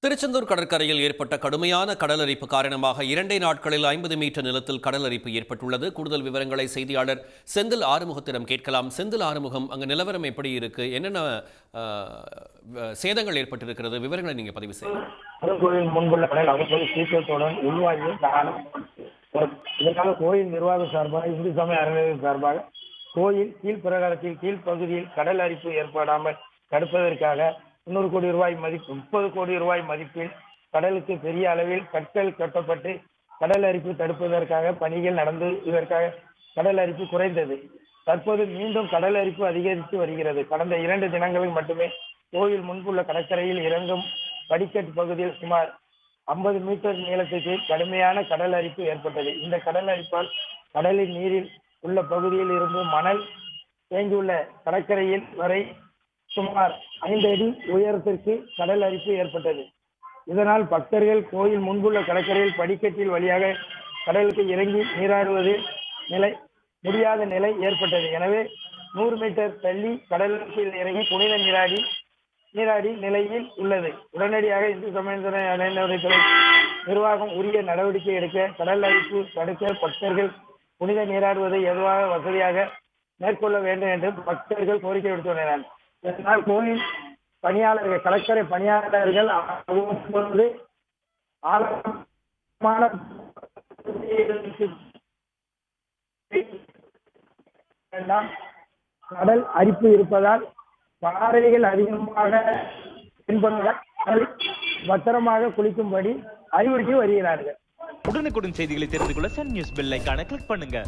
திருச்செந்தூர் கடற்கரையில் ஏற்பட்ட கடுமையான கடல் அரிப்பு காரணமாக 2 நாட்களில் 50 மீட்டர் நிலத்தில் கடல் அரிப்பு ஏற்பட்டுள்ளது. கூடுதல் விவரங்களை செய்தியாளர் செந்தில் ஆறுமுகத்திடம் கேட்கலாம். செந்தில் ஆறுமுகம், அங்கு நிலவரம் எப்படி இருக்கு? என்னென்ன சேதங்கள் ஏற்பட்டிருக்கிறது? விவரங்களை நீங்க பதிவு செய்யுங்க. கோயில் முன்புள்ள கடல் அவ்வப்போது சீக்கிரத்துடன் உள்வாங்கி இதற்காக கோயில் நிர்வாகம் சார்பாக, இந்து சமய அறநிலையம் சார்பாக கோயில் கீழ்பிரகாரத்தில் கீழ்ப்பகுதியில் கடல் அரிப்பு ஏற்படாமல் தடுப்பதற்காக 300 கோடி ரூபாய் மதிப்பு 30 கோடி ரூபாய் மதிப்பில் கடலுக்கு பெரிய அளவில் கற்கள் கட்டப்பட்டு கடல் அரிப்பு தடுப்பதற்காக பணிகள் நடந்து இதற்காக கடல் அரிப்பு குறைந்தது. தற்போது மீண்டும் கடல் அரிப்பு அதிகரித்து வருகிறது. கடந்த 2 தினங்களுக்கு மட்டுமே கோயில் முன்புள்ள கடற்கரையில் இறங்கும் படிக்கட்டு பகுதியில் சுமார் 50 மீட்டர் நீளத்துக்கு கடுமையான கடல் அரிப்பு ஏற்பட்டது. இந்த கடல் அரிப்பால் கடலின் நீரில் உள்ள பகுதியில் இருந்து மணல் தேங்கியுள்ள கடற்கரையில் வரை சுமார் 5 அடி உயரத்திற்கு கடல் அரிப்பு ஏற்பட்டது. இதனால் பக்தர்கள் கோயில் முன்புள்ள கடற்கரையில் படிக்கட்டில் வழியாக கடலுக்கு இறங்கி நீராடுவது முடியாத நிலை ஏற்பட்டது. எனவே 100 மீட்டர் தள்ளி கடலுக்கு இறங்கி புனித நீராடி நிலையில் உள்ளது. உடனடியாக இந்து சமய அறநிலையத்துறை நிர்வாகம் உரிய நடவடிக்கை எடுக்க கடல் அரிப்பு தடுக்க பக்தர்கள் புனித நீராடுவதை எதுவாக வசதியாக மேற்கொள்ள வேண்டும் என்று பக்தர்கள் கோரிக்கை விடுத்துள்ளனர். இதனால் கோயில் பணியாளர்கள், கடற்கரை பணியாளர்கள் ஆழமான கடல் அரிப்பு இருப்பதால் பாறைகள் அதிகமாக தென்படுவதால் பத்திரமாக குளிக்கும்படி அறிவுறுத்தி வருகிறார்கள். உடனுக்குடன் செய்திகளை தெரிந்து கொள்ள சன் நியூஸ் பெல் ஐகானை கிளிக் பண்ணுங்க.